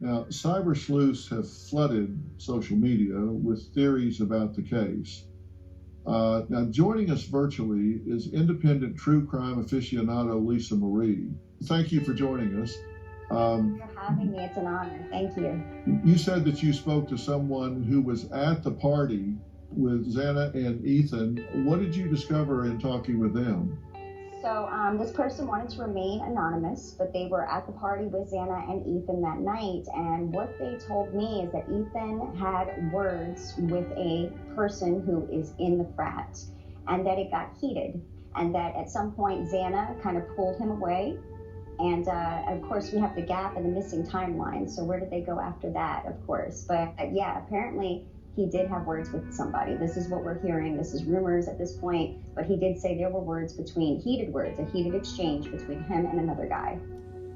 Now, cyber sleuths have flooded social media with theories about the case. Now, joining us virtually is independent true crime aficionado Lisa Marie. Thank you for joining us. Thank you for having me. It's an honor. Thank you. You said that you spoke to someone who was at the party with Xana and Ethan. What did you discover in talking with them? So this person wanted to remain anonymous, but they were at the party with Xana and Ethan that night. And what they told me is that Ethan had words with a person who is in the frat, and that it got heated, and that at some point Xana kind of pulled him away. And of course, we have the gap and the missing timeline. So where did they go after that, of course? But yeah, apparently he did have words with somebody. This is what we're hearing. This is rumors at this point. But he did say there were heated words, a heated exchange between him and another guy.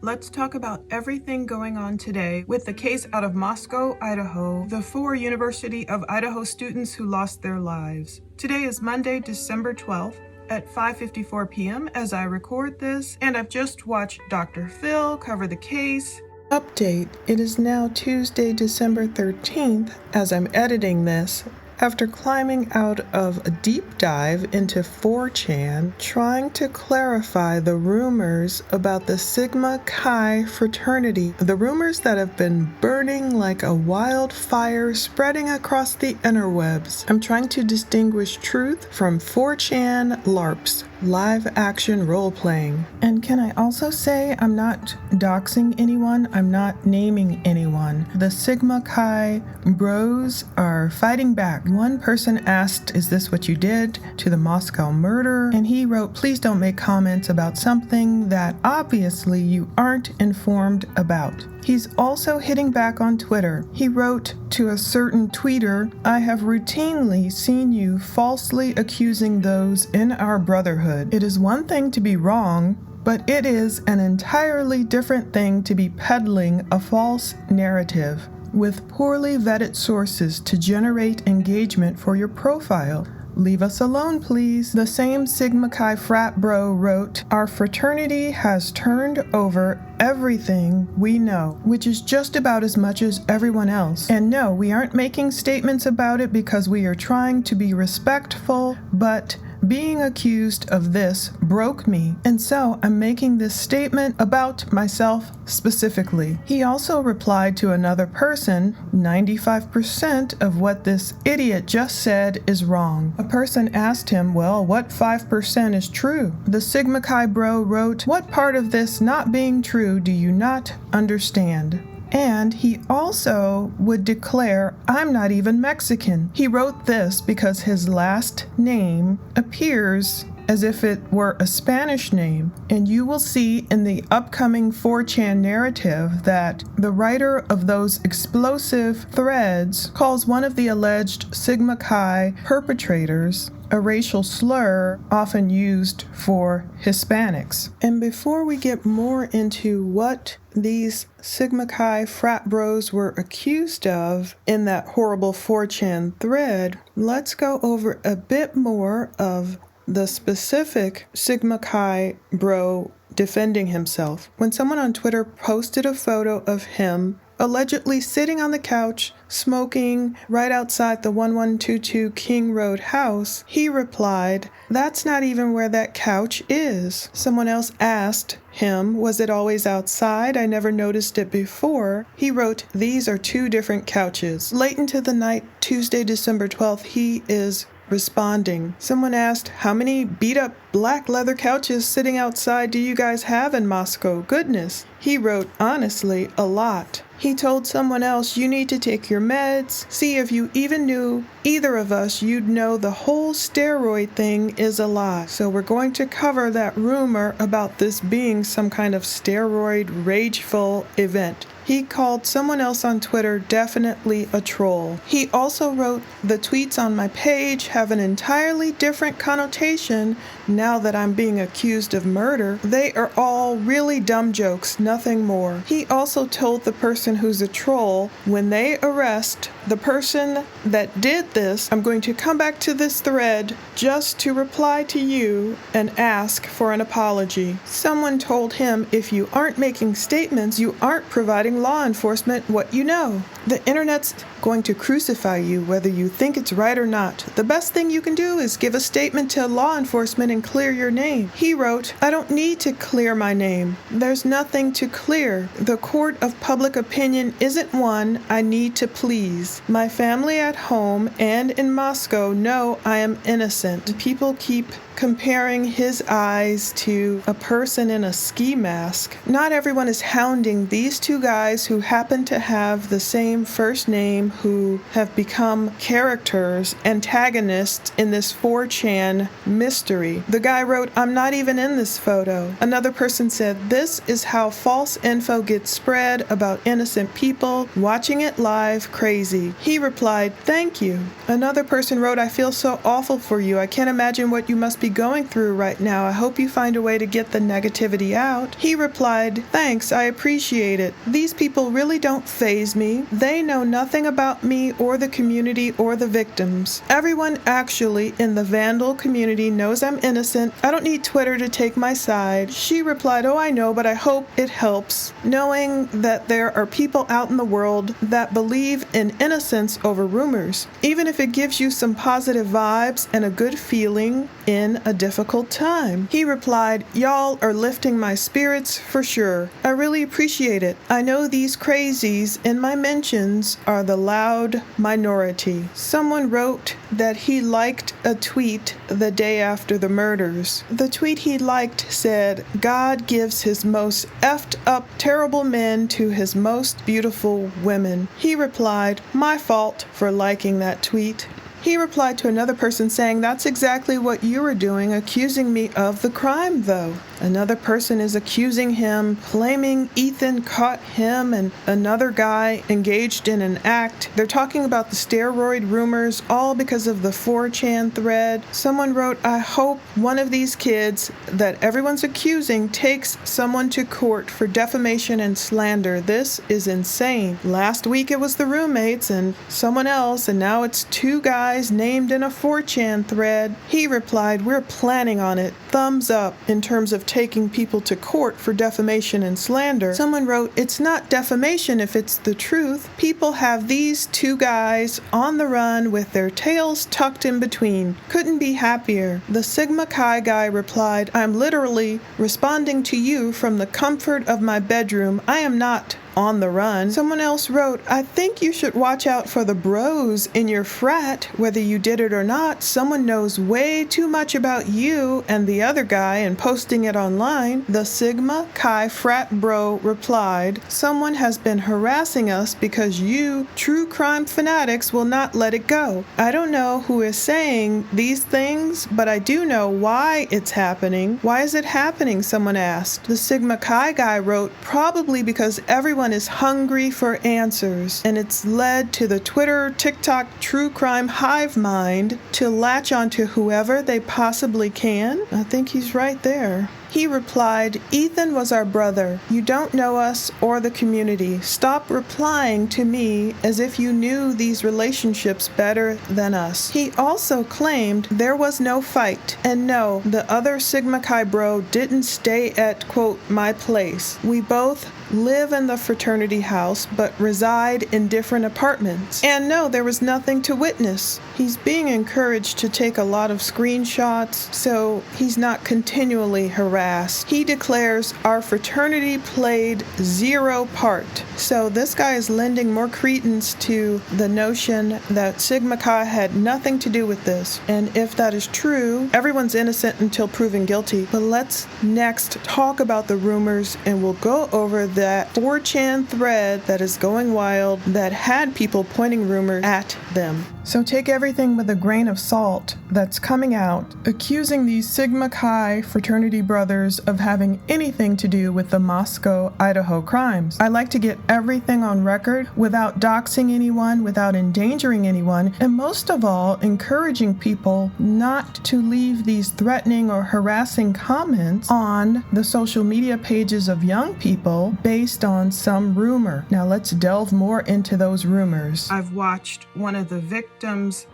Let's talk about everything going on today with the case out of Moscow, Idaho, the 4 University of Idaho students who lost their lives. Today is Monday, December 12th. At 5:54 p.m. as I record this, and I've just watched Dr. Phil cover the case. Update, it is now Tuesday, December 13th, as I'm editing this, after climbing out of a deep dive into 4chan, trying to clarify the rumors about the Sigma Chi fraternity, the rumors that have been burning like a wildfire spreading across the interwebs. I'm trying to distinguish truth from 4chan LARPs, live action role-playing. And can I also say I'm not doxing anyone, I'm not naming anyone. The Sigma Chi bros are fighting back. One person asked, "Is this what you did to the Moscow murder?" And he wrote, "Please don't make comments about something that obviously you aren't informed about." He's also hitting back on Twitter. He wrote to a certain tweeter, "I have routinely seen you falsely accusing those in our brotherhood. It is one thing to be wrong, but it is an entirely different thing to be peddling a false narrative with poorly vetted sources to generate engagement for your profile. Leave us alone, please." The same Sigma Chi frat bro wrote, "Our fraternity has turned over everything we know, which is just about as much as everyone else. And no, we aren't making statements about it because we are trying to be respectful, but being accused of this broke me, and so I'm making this statement about myself specifically." He also replied to another person, 95% of what this idiot just said is wrong. A person asked him, well, what 5% is true? The Sigma Chi bro wrote, "What part of this not being true do you not understand?" And he also would declare, "I'm not even Mexican." He wrote this because his last name appears as if it were a Spanish name. And you will see in the upcoming 4chan narrative that the writer of those explosive threads calls one of the alleged Sigma Chi perpetrators a racial slur often used for Hispanics. And before we get more into what these Sigma Chi frat bros were accused of in that horrible 4chan thread, let's go over a bit more of the specific Sigma Chi bro defending himself. When someone on Twitter posted a photo of him allegedly sitting on the couch, smoking right outside the 1122 King Road house, he replied, "That's not even where that couch is." Someone else asked him, "Was it always outside? I never noticed it before." He wrote, "These are 2 different couches." Late into the night, Tuesday, December 12th, he is responding. Someone asked, "How many beat-up black leather couches sitting outside do you guys have in Moscow? Goodness." He wrote, "Honestly, a lot." He told someone else, "You need to take your meds. See, if you even knew either of us, you'd know the whole steroid thing is a lie." So we're going to cover that rumor about this being some kind of steroid rageful event. He called someone else on Twitter definitely a troll. He also wrote, "The tweets on my page have an entirely different connotation now that I'm being accused of murder. They are all really dumb jokes, nothing more. He also told the person who's a troll, when they arrest the person that did this, I'm going to come back to this thread just to reply to you and ask for an apology. Someone told him, if you aren't making statements, you aren't providing law enforcement what you know. The internet's going to crucify you whether you think it's right or not. The best thing you can do is give a statement to law enforcement and clear your name. He wrote, I don't need to clear my name. There's nothing to clear. The court of public opinion isn't one I need to please. My family at home and in Moscow know I am innocent. People keep comparing his eyes to a person in a ski mask. Not everyone is hounding these two guys who happen to have the same first name, who have become characters, antagonists in this 4chan mystery. The guy wrote, I'm not even in this photo. Another person said, this is how false info gets spread about innocent people. Watching it live, crazy. He replied, thank you. Another person wrote, I feel so awful for you. I can't imagine what you must be going through right now. I hope you find a way to get the negativity out. He replied, thanks, I appreciate it. These people really don't faze me. They know nothing about me or the community or the victims. Everyone actually in the vandal community knows I'm innocent. I don't need Twitter to take my side. She replied, oh, I know, but I hope it helps, knowing that there are people out in the world that believe in innocence over rumors, even if it gives you some positive vibes and a good feeling in a difficult time. He replied, y'all are lifting my spirits for sure. I really appreciate it. I know these crazies in my mentions are the loud minority. Someone wrote that he liked a tweet the day after the murders. The tweet he liked said, God gives his most effed up terrible men to his most beautiful women. He replied, my fault for liking that tweet. He replied to another person saying, that's exactly what you were doing, accusing me of the crime, though. Another person is accusing him, claiming Ethan caught him and another guy engaged in an act. They're talking about the steroid rumors, all because of the 4chan thread. Someone wrote, I hope one of these kids that everyone's accusing takes someone to court for defamation and slander. This is insane. Last week it was the roommates and someone else, and now it's two guys named in a 4chan thread. He replied, we're planning on it. Thumbs up in terms of taking people to court for defamation and slander. Someone wrote, it's not defamation if it's the truth. People have these two guys on the run with their tails tucked in between. Couldn't be happier. The Sigma Chi guy replied, I'm literally responding to you from the comfort of my bedroom. I am not on the run. Someone else wrote, I think you should watch out for the bros in your frat, whether you did it or not. Someone knows way too much about you and the other guy and posting it online. The Sigma Chi frat bro replied, someone has been harassing us because you true crime fanatics will not let it go. I don't know who is saying these things, but I do know why it's happening. Why is it happening? Someone asked. The Sigma Chi guy wrote, probably because everyone is hungry for answers, and it's led to the Twitter, TikTok, true crime hive mind to latch onto whoever they possibly can. I think he's right there. He replied, Ethan was our brother. You don't know us or the community. Stop replying to me as if you knew these relationships better than us. He also claimed there was no fight. And no, the other Sigma Chi bro didn't stay at, quote, my place. We both live in the fraternity house but reside in different apartments. And no, there was nothing to witness. He's being encouraged to take a lot of screenshots so he's not continually harassed. He declares our fraternity played zero part. So this guy is lending more credence to the notion that Sigma Chi had nothing to do with this. And if that is true, everyone's innocent until proven guilty. But let's next talk about the rumors, and we'll go over that 4chan thread that is going wild that had people pointing rumors at them. So take everything with a grain of salt that's coming out, accusing these Sigma Chi fraternity brothers of having anything to do with the Moscow, Idaho crimes. I like to get everything on record without doxing anyone, without endangering anyone, and most of all, encouraging people not to leave these threatening or harassing comments on the social media pages of young people based on some rumor. Now let's delve more into those rumors. I've watched one of the victims'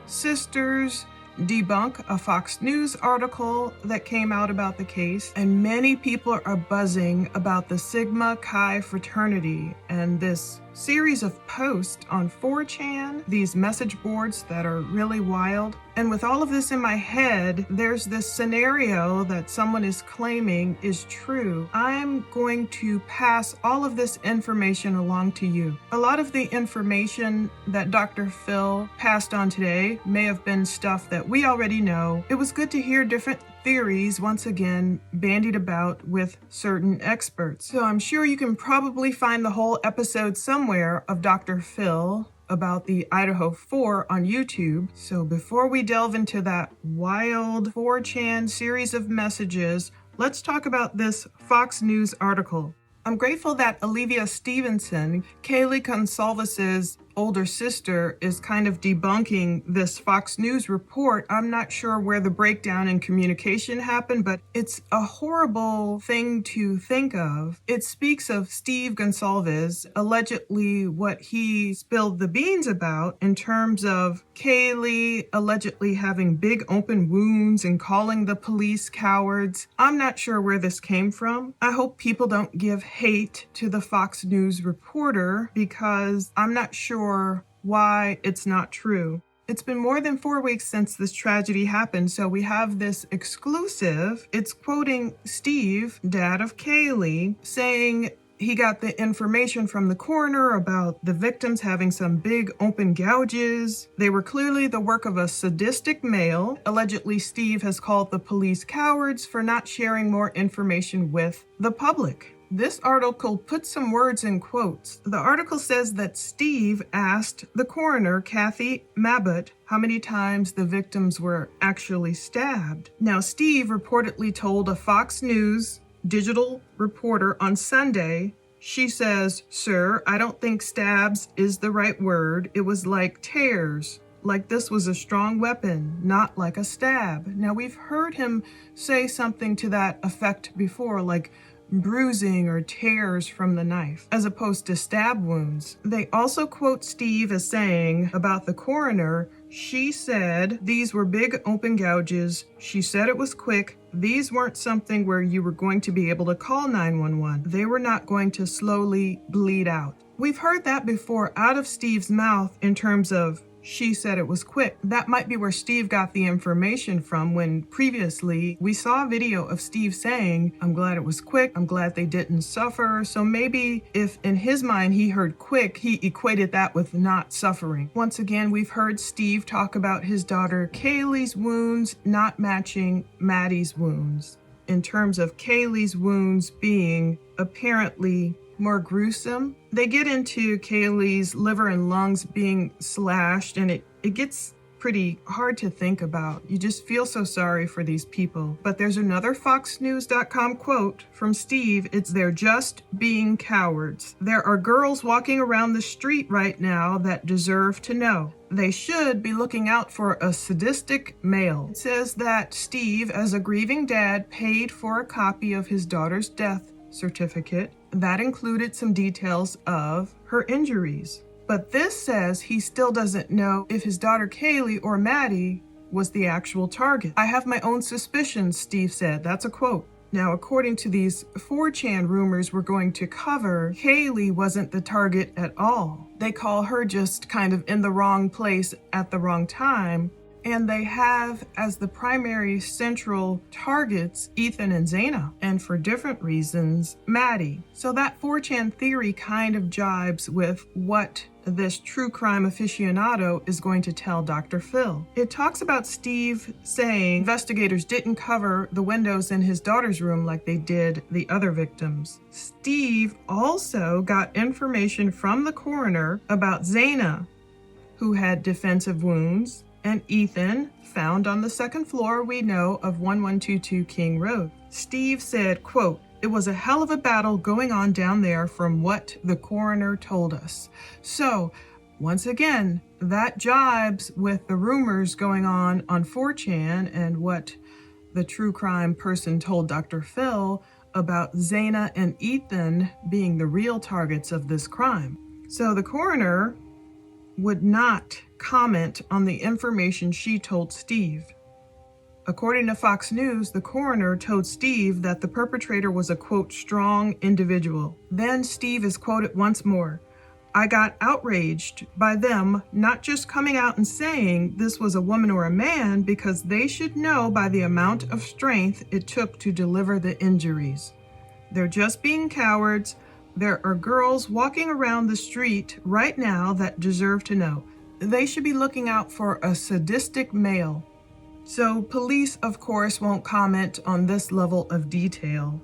sisters debunk a Fox News article that came out about the case, and many people are buzzing about the Sigma Chi fraternity and this series of posts on 4chan, these message boards that are really wild. And with all of this in my head, there's this scenario that someone is claiming is true. I'm going to pass all of this information along to you. A lot of the information that Dr. Phil passed on today may have been stuff that we already know. It was good to hear different theories once again bandied about with certain experts. So I'm sure you can probably find the whole episode somewhere of Dr. Phil about the Idaho 4 on YouTube. So before we delve into that wild 4chan series of messages, let's talk about this Fox News article. I'm grateful that Olivia Stevenson, Kaylee Gonsalves's older sister, is kind of debunking this Fox News report. I'm not sure where the breakdown in communication happened, but it's a horrible thing to think of. It speaks of Steve Gonsalves, allegedly what he spilled the beans about in terms of Kaylee allegedly having big open wounds and calling the police cowards. I'm not sure where this came from. I hope people don't give hate to the Fox News reporter because I'm not sure why it's not true. It's been more than 4 weeks since this tragedy happened, so we have this exclusive. It's quoting Steve, dad of Kaylee, saying he got the information from the coroner about the victims having some big open gouges. They were clearly the work of a sadistic male. Allegedly, Steve has called the police cowards for not sharing more information with the public. This article puts some words in quotes. The article says that Steve asked the coroner, Kathy Mabbutt, how many times the victims were actually stabbed. Now, Steve reportedly told a Fox News digital reporter on Sunday, she says, "Sir, I don't think stabs is the right word. It was like tears. Like this was a strong weapon, not like a stab." Now, we've heard him say something to that effect before, like bruising or tears from the knife, as opposed to stab wounds. They also quote Steve as saying about the coroner, she said these were big open gouges. She said it was quick. These weren't something where you were going to be able to call 911. They were not going to slowly bleed out. We've heard that before out of Steve's mouth in terms of she said it was quick. That might be where Steve got the information from when previously we saw a video of Steve saying, I'm glad it was quick. I'm glad they didn't suffer. So maybe if in his mind he heard quick, he equated that with not suffering. Once again, we've heard Steve talk about his daughter Kaylee's wounds not matching Maddie's wounds, in terms of Kaylee's wounds being apparently more gruesome. They get into Kaylee's liver and lungs being slashed, and it gets pretty hard to think about. You just feel so sorry for these people. But there's another FoxNews.com quote from Steve. It's, "They're just being cowards. There are girls walking around the street right now that deserve to know. They should be looking out for a sadistic male." It says that Steve, as a grieving dad, paid for a copy of his daughter's death certificate. That included some details of her injuries. But this says he still doesn't know if his daughter Kaylee or Maddie was the actual target. "I have my own suspicions," Steve said. That's a quote. Now, according to these 4chan rumors we're going to cover, Kaylee wasn't the target at all. They call her just kind of in the wrong place at the wrong time. And they have as the primary central targets Ethan and Xana, and for different reasons, Maddie. So that 4chan theory kind of jibes with what this true crime aficionado is going to tell Dr. Phil. It talks about Steve saying investigators didn't cover the windows in his daughter's room like they did the other victims. Steve also got information from the coroner about Xana, who had defensive wounds, and Ethan, found on the second floor, we know, of 1122 King Road. Steve said, quote, "It was a hell of a battle going on down there from what the coroner told us." So, once again, that jibes with the rumors going on 4chan and what the true crime person told Dr. Phil about Xana and Ethan being the real targets of this crime. So the coroner would not comment on the information she told Steve. According to Fox News, the coroner told Steve that the perpetrator was a, quote, strong individual. Then Steve is quoted once more. "I got outraged by them not just coming out and saying this was a woman or a man, because they should know by the amount of strength it took to deliver the injuries. They're just being cowards. There are girls walking around the street right now that deserve to know. They should be looking out for a sadistic male." So police, of course, won't comment on this level of detail.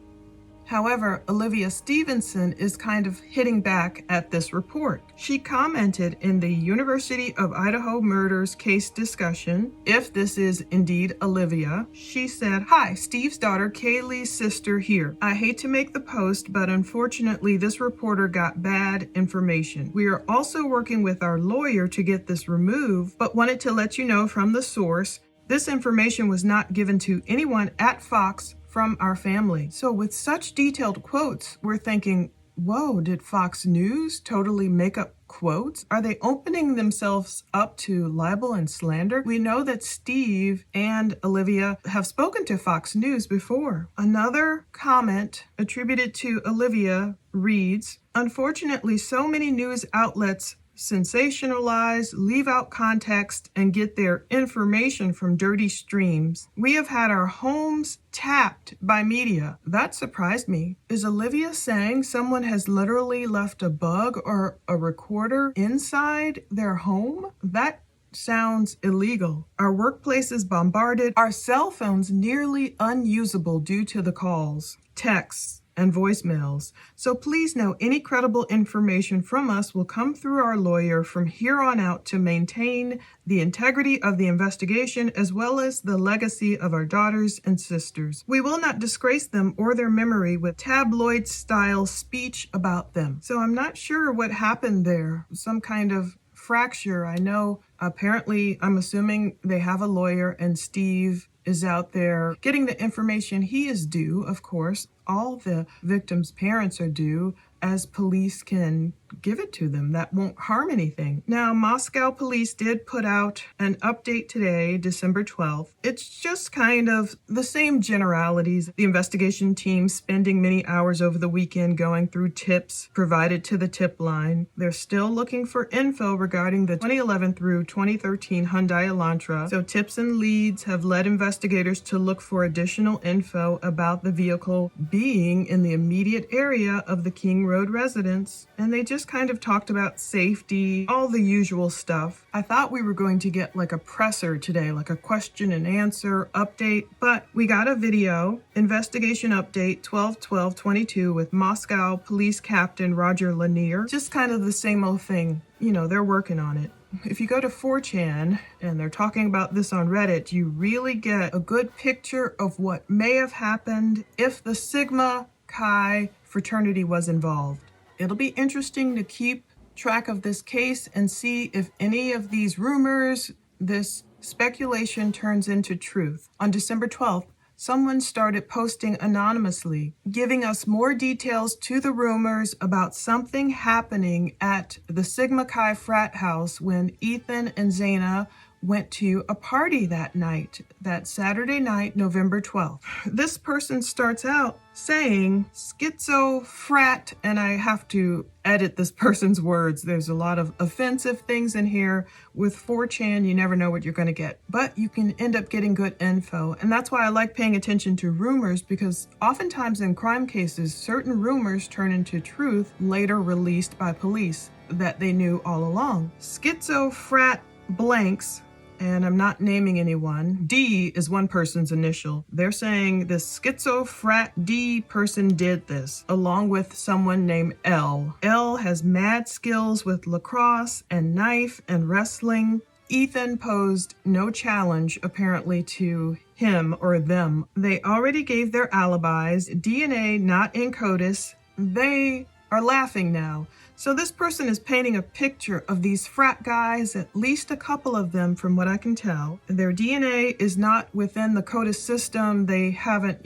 However, Olivia Stevenson is kind of hitting back at this report. She commented in the University of Idaho murders case discussion, if this is indeed Olivia. She said, "Hi, Steve's daughter, Kaylee's sister here. I hate to make the post, but unfortunately this reporter got bad information. We are also working with our lawyer to get this removed, but wanted to let you know from the source, this information was not given to anyone at Fox from our family." So with such detailed quotes, we're thinking, whoa, did Fox News totally make up quotes? Are they opening themselves up to libel and slander? We know that Steve and Olivia have spoken to Fox News before. Another comment attributed to Olivia reads, "Unfortunately, so many news outlets sensationalize, leave out context, and get their information from dirty streams. We have had our homes tapped by media." That surprised me. Is Olivia saying someone has literally left a bug or a recorder inside their home? That sounds illegal. Our workplaces bombarded, our cell phones nearly unusable due to the calls, texts, and voicemails. So please know any credible information from us will come through our lawyer from here on out to maintain the integrity of the investigation as well as the legacy of our daughters and sisters. We will not disgrace them or their memory with tabloid-style speech about them. So I'm not sure what happened there. Some kind of fracture. I know apparently, I'm assuming they have a lawyer and Steve is out there getting the information he is due, of course. All the victims' parents are due, as police can give it to them. That won't harm anything. Now, Moscow police did put out an update today, December 12th. It's just kind of the same generalities. The investigation team spending many hours over the weekend going through tips provided to the tip line. They're still looking for info regarding the 2011 through 2013 Hyundai Elantra. So tips and leads have led investigators to look for additional info about the vehicle being in the immediate area of the King Road residence. And they just kind of talked about safety, all the usual stuff. I thought we were going to get like a presser today, like a question and answer update, but we got a video, investigation update 12/12/22 with Moscow Police Captain Roger Lanier. Just kind of the same old thing. You know, they're working on it. If you go to 4chan and they're talking about this on Reddit, you really get a good picture of what may have happened if the Sigma Chi fraternity was involved. It'll be interesting to keep track of this case and see if any of these rumors, this speculation turns into truth. On December 12th, someone started posting anonymously, giving us more details to the rumors about something happening at the Sigma Chi frat house when Ethan and Xana went to a party that night, that Saturday night, November 12th. This person starts out saying schizo frat, and I have to edit this person's words. There's a lot of offensive things in here. With 4chan, you never know what you're going to get, but you can end up getting good info. And that's why I like paying attention to rumors, because oftentimes in crime cases, certain rumors turn into truth later released by police that they knew all along. Schizo frat blanks and I'm not naming anyone. D is one person's initial. They're saying this schizo frat D person did this, along with someone named L. L has mad skills with lacrosse and knife and wrestling. Ethan posed no challenge, apparently, to him or them. They already gave their alibis, DNA not in CODIS. They are laughing now. So this person is painting a picture of these frat guys, at least a couple of them from what I can tell. Their DNA is not within the CODIS system. They haven't,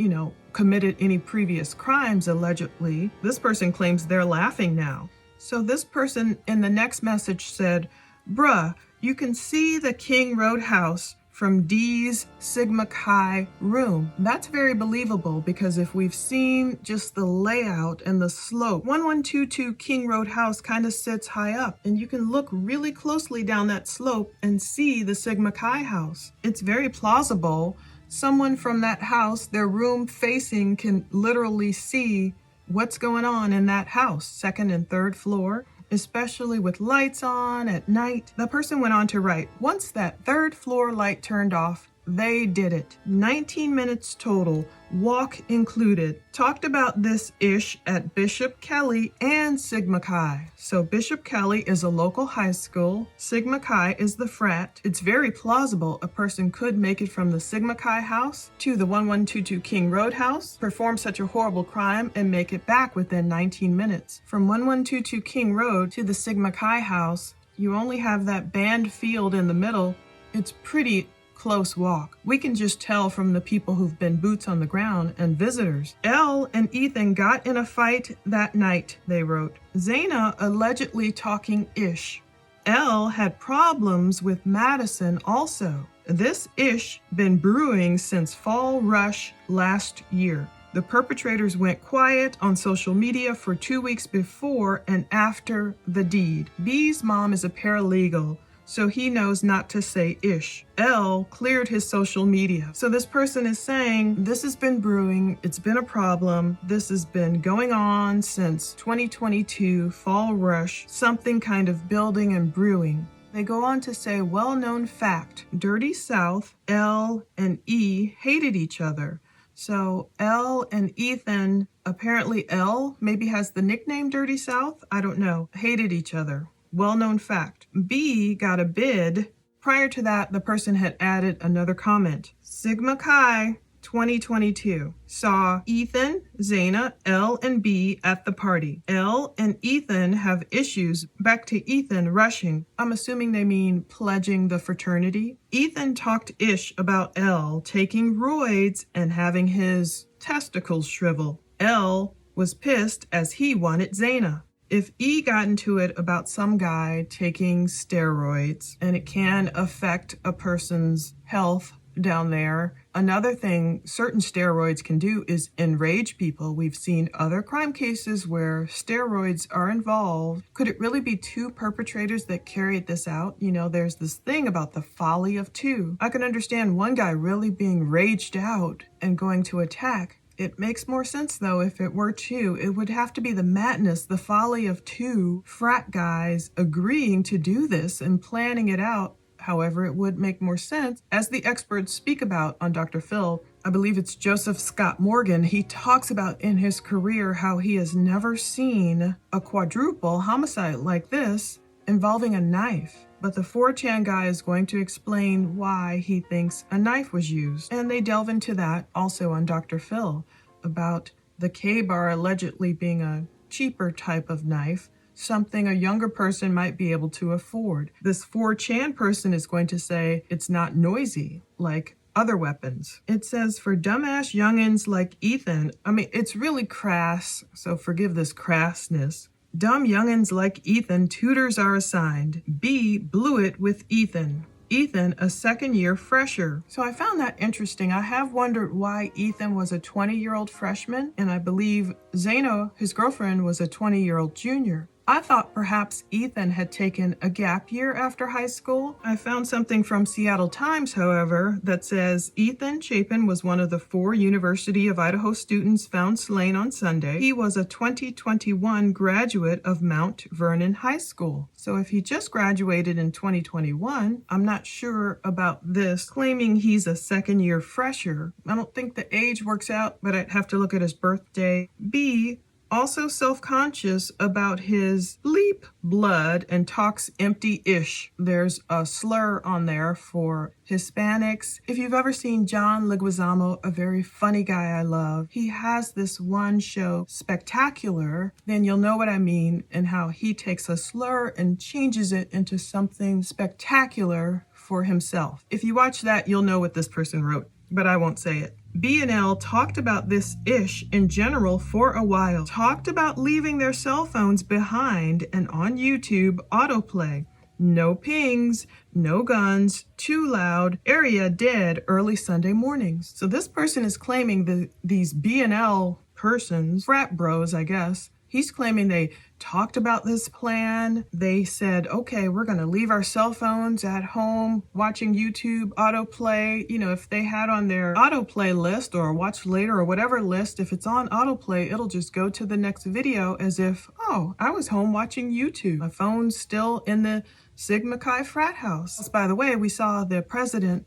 committed any previous crimes, allegedly. This person claims they're laughing now. So this person in the next message said, bruh, you can see the King Road house from D's Sigma Chi room. That's very believable because if we've seen just the layout and the slope, 1122 King Road house kind of sits high up, and you can look really closely down that slope and see the Sigma Chi house. It's very plausible. Someone from that house, their room facing, can literally see what's going on in that house, second and third floor, especially with lights on at night. The person went on to write, once that third floor light turned off, they did it. 19 minutes total, walk included. Talked about this ish at Bishop Kelly and Sigma Chi. So Bishop Kelly is a local high school. Sigma Chi is the frat. It's very plausible a person could make it from the Sigma Chi house to the 1122 King Road house, perform such a horrible crime, and make it back within 19 minutes. From 1122 King Road to the Sigma Chi house, you only have that band field in the middle. It's pretty close walk. We can just tell from the people who've been boots on the ground and visitors. Elle and Ethan got in a fight that night, they wrote. Xana allegedly talking ish. Elle had problems with Madison also. This ish been brewing since fall rush last year. The perpetrators went quiet on social media for 2 weeks before and after the deed. B's mom is a paralegal, so he knows not to say ish. L cleared his social media. So this person is saying, this has been brewing, it's been a problem, this has been going on since 2022, fall rush, something kind of building and brewing. They go on to say, well-known fact, Dirty South, L and E hated each other. So L and Ethan, apparently L maybe has the nickname Dirty South, I don't know, hated each other. Well-known fact. B got a bid. Prior to that, the person had added another comment. Sigma Chi 2022 saw Ethan, Xana, L, and B at the party. L and Ethan have issues. Back to Ethan rushing. I'm assuming they mean pledging the fraternity. Ethan talked ish about L taking roids and having his testicles shrivel. L was pissed as he wanted Xana. If E got into it about some guy taking steroids, and it can affect a person's health down there, another thing certain steroids can do is enrage people. We've seen other crime cases where steroids are involved. Could it really be two perpetrators that carried this out? There's this thing about the folly of two. I can understand one guy really being raged out and going to attack. It makes more sense, though, if it were two. It would have to be the madness, the folly of two frat guys agreeing to do this and planning it out. However, it would make more sense. As the experts speak about on Dr. Phil, I believe it's Joseph Scott Morgan, he talks about in his career how he has never seen a quadruple homicide like this involving a knife. But the 4chan guy is going to explain why he thinks a knife was used. And they delve into that also on Dr. Phil about the K-bar allegedly being a cheaper type of knife, something a younger person might be able to afford. This 4chan person is going to say it's not noisy like other weapons. It says for dumbass youngins like Ethan, it's really crass, so forgive this crassness. Dumb youngins like Ethan, tutors are assigned. B blew it with Ethan. Ethan, a second-year fresher. So I found that interesting. I have wondered why Ethan was a 20-year-old freshman, and I believe Xana, his girlfriend, was a 20-year-old junior. I thought perhaps Ethan had taken a gap year after high school. I found something from Seattle Times, however, that says Ethan Chapin was one of the 4 University of Idaho students found slain on Sunday. He was a 2021 graduate of Mount Vernon High School. So if he just graduated in 2021, I'm not sure about this, claiming he's a second-year fresher. I don't think the age works out, but I'd have to look at his birthday. B, also self-conscious about his bleep blood and talks empty-ish. There's a slur on there for Hispanics. If you've ever seen John Leguizamo, a very funny guy I love, he has this one show, Spectacular, then you'll know what I mean and how he takes a slur and changes it into something spectacular for himself. If you watch that, you'll know what this person wrote, but I won't say it. B and L talked about this ish in general for a while, talked about leaving their cell phones behind and on YouTube autoplay. No pings, no guns, too loud, area dead early Sunday mornings. So this person is claiming that these B and L persons, frat bros, I guess, he's claiming they talked about this plan. They said, okay, we're going to leave our cell phones at home watching YouTube autoplay. You know, if they had on their autoplay list or watch later or whatever list, if it's on autoplay, it'll just go to the next video as if, oh, I was home watching YouTube. My phone's still in the Sigma Chi frat house. By the way, we saw the president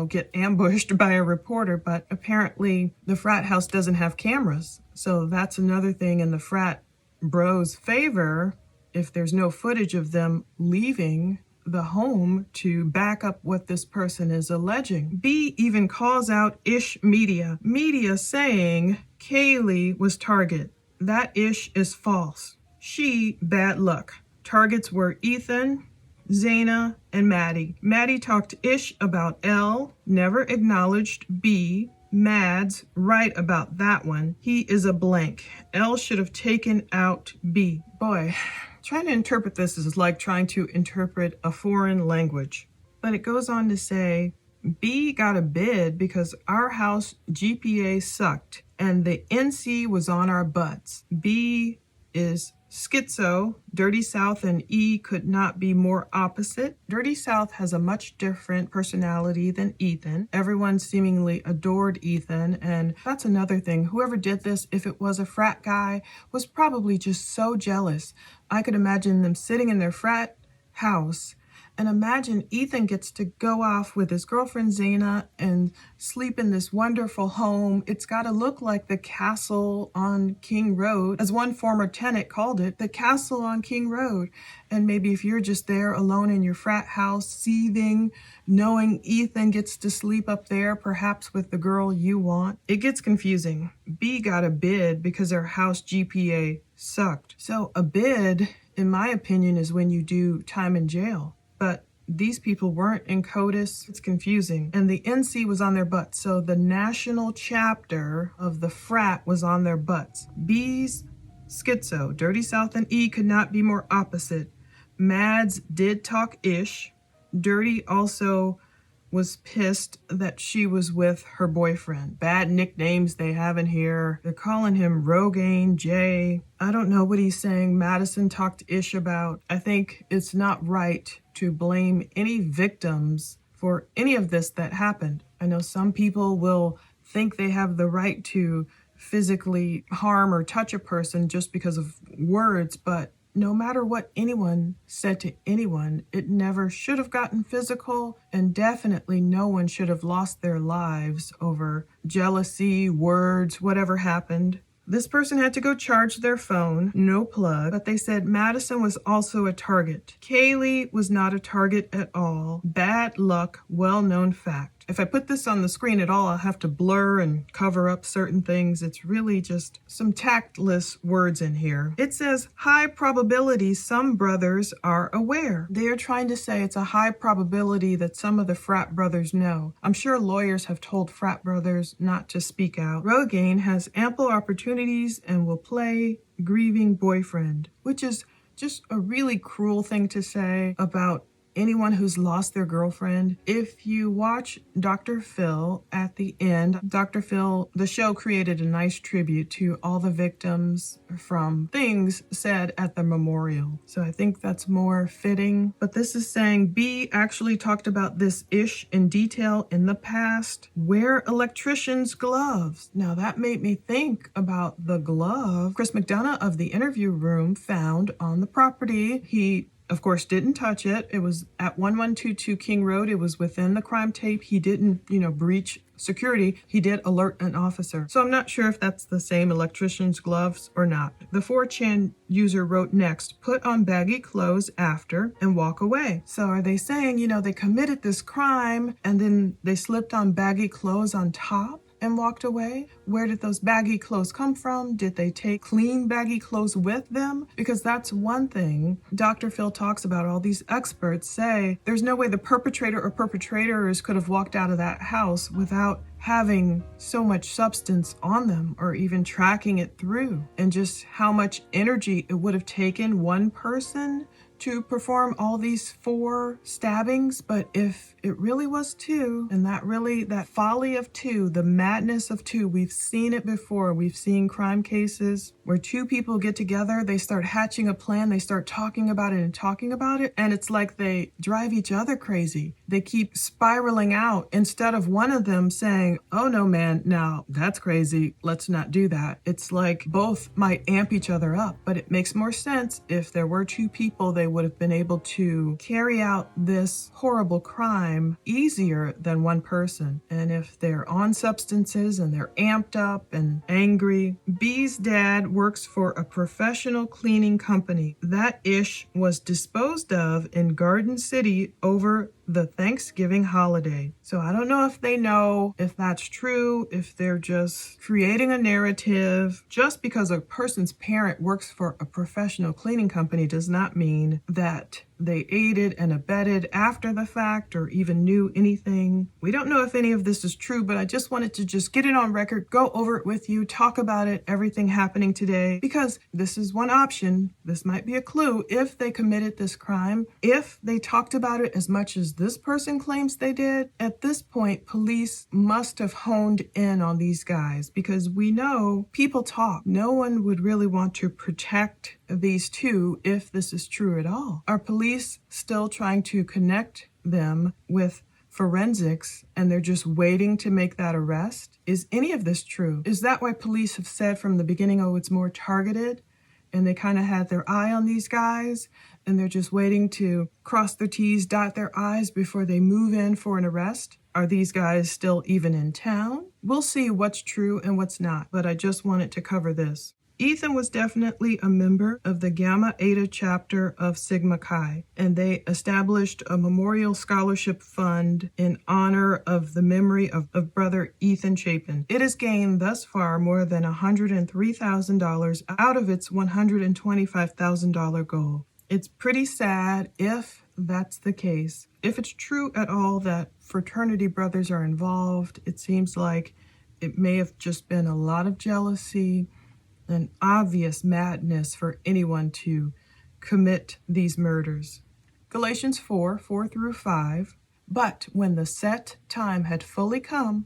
get ambushed by a reporter, but apparently the frat house doesn't have cameras. So that's another thing in the frat bros' favor, if there's no footage of them leaving the home to back up what this person is alleging. B even calls out Ish Media saying Kaylee was target. That Ish is false. She, bad luck. Targets were Ethan, Xana, and Maddie. Maddie talked ish about L, never acknowledged B. Mads right about that one. He is a blank. L should have taken out B. Boy, trying to interpret this is like trying to interpret a foreign language. But it goes on to say, B got a bid because our house GPA sucked and the NC was on our butts. B is schizo. Dirty South and E could not be more opposite. Dirty South has a much different personality than Ethan. Everyone seemingly adored Ethan, and that's another thing. Whoever did this, if it was a frat guy, was probably just so jealous. I could imagine them sitting in their frat house, and imagine Ethan gets to go off with his girlfriend Xana and sleep in this wonderful home. It's got to look like the castle on King Road, as one former tenant called it, the castle on King Road. And maybe if you're just there alone in your frat house, seething, knowing Ethan gets to sleep up there, perhaps with the girl you want, it gets confusing. B got a bid because their house GPA sucked. So a bid, in my opinion, is when you do time in jail. But these people weren't in CODIS. It's confusing. And the NC was on their butts. So the national chapter of the frat was on their butts. B's schizo. Dirty South and E could not be more opposite. Mads did talk ish. Dirty also was pissed that she was with her boyfriend. Bad nicknames they have in here. They're calling him Rogaine J. I don't know what he's saying. Madison talked ish about. I think it's not right to blame any victims for any of this that happened. I know some people will think they have the right to physically harm or touch a person just because of words, but no matter what anyone said to anyone, it never should have gotten physical, and definitely no one should have lost their lives over jealousy, words, whatever happened. This person had to go charge their phone, no plug, but they said Madison was also a target. Kaylee was not a target at all. Bad luck, well-known fact. If I put this on the screen at all, I'll have to blur and cover up certain things. It's really just some tactless words in here. It says, high probability some brothers are aware. They are trying to say it's a high probability that some of the frat brothers know. I'm sure lawyers have told frat brothers not to speak out. Rogaine has ample opportunities and will play grieving boyfriend, which is just a really cruel thing to say about anyone who's lost their girlfriend. If you watch Dr. Phil at the end, Dr. Phil, the show created a nice tribute to all the victims from things said at the memorial. So I think that's more fitting. But this is saying B actually talked about this ish in detail in the past. Wear electrician's gloves. Now that made me think about the glove Chris McDonough of the Interview Room found on the property. He of course didn't touch it. It was at 1122 King Road. It was within the crime tape. He didn't, breach security. He did alert an officer. So I'm not sure if that's the same electrician's gloves or not. The 4chan user wrote next, put on baggy clothes after and walk away. So are they saying, they committed this crime and then they slipped on baggy clothes on top and walked away? Where did those baggy clothes come from? Did they take clean baggy clothes with them? Because that's one thing Dr. Phil talks about. All these experts say there's no way the perpetrator or perpetrators could have walked out of that house without having so much substance on them or even tracking it through, and just how much energy it would have taken one person to perform all these 4 stabbings. But if it really was 2, and that folly of 2, the madness of 2, we've seen it before. We've seen crime cases where 2 people get together, they start hatching a plan, they start talking about it, and it's like they drive each other crazy. They keep spiraling out instead of one of them saying, oh no man, now that's crazy, let's not do that. It's like both might amp each other up, but it makes more sense if there were 2 people, they would have been able to carry out this horrible crime easier than one person. And if they're on substances and they're amped up and angry. B's dad works for a professional cleaning company. That ish was disposed of in Garden City over the Thanksgiving holiday. So I don't know if they know if that's true, if they're just creating a narrative. Just because a person's parent works for a professional cleaning company does not mean that they aided and abetted after the fact or even knew anything. We don't know if any of this is true, but I just wanted to just get it on record, go over it with you, talk about it, everything happening today, because this is one option. This might be a clue. If they committed this crime, if they talked about it as much as this person claims they did, at this point, police must have honed in on these guys, because we know people talk. No one would really want to protect these 2 if this is true at all. Are police still trying to connect them with forensics and they're just waiting to make that arrest? Is any of this true? Is that why police have said from the beginning, oh, it's more targeted, and they kind of had their eye on these guys and they're just waiting to cross their T's, dot their I's before they move in for an arrest? Are these guys still even in town? We'll see what's true and what's not, but I just wanted to cover this. Ethan was definitely a member of the Gamma Eta chapter of Sigma Chi, and they established a memorial scholarship fund in honor of the memory of brother Ethan Chapin. It has gained thus far more than $103,000 out of its $125,000 goal. It's pretty sad if that's the case. If it's true at all that fraternity brothers are involved, it seems like it may have just been a lot of jealousy and obvious madness for anyone to commit these murders. Galatians 4:4-5. But when the set time had fully come,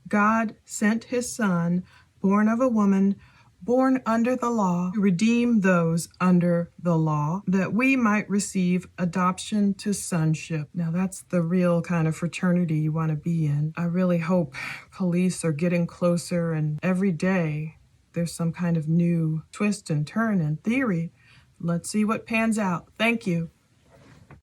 God sent his Son, born of a woman, born under the law, to redeem those under the law, that we might receive adoption to sonship. Now that's the real kind of fraternity you want to be in. I really hope police are getting closer, and every day there's some kind of new twist and turn and theory. Let's see what pans out. Thank you.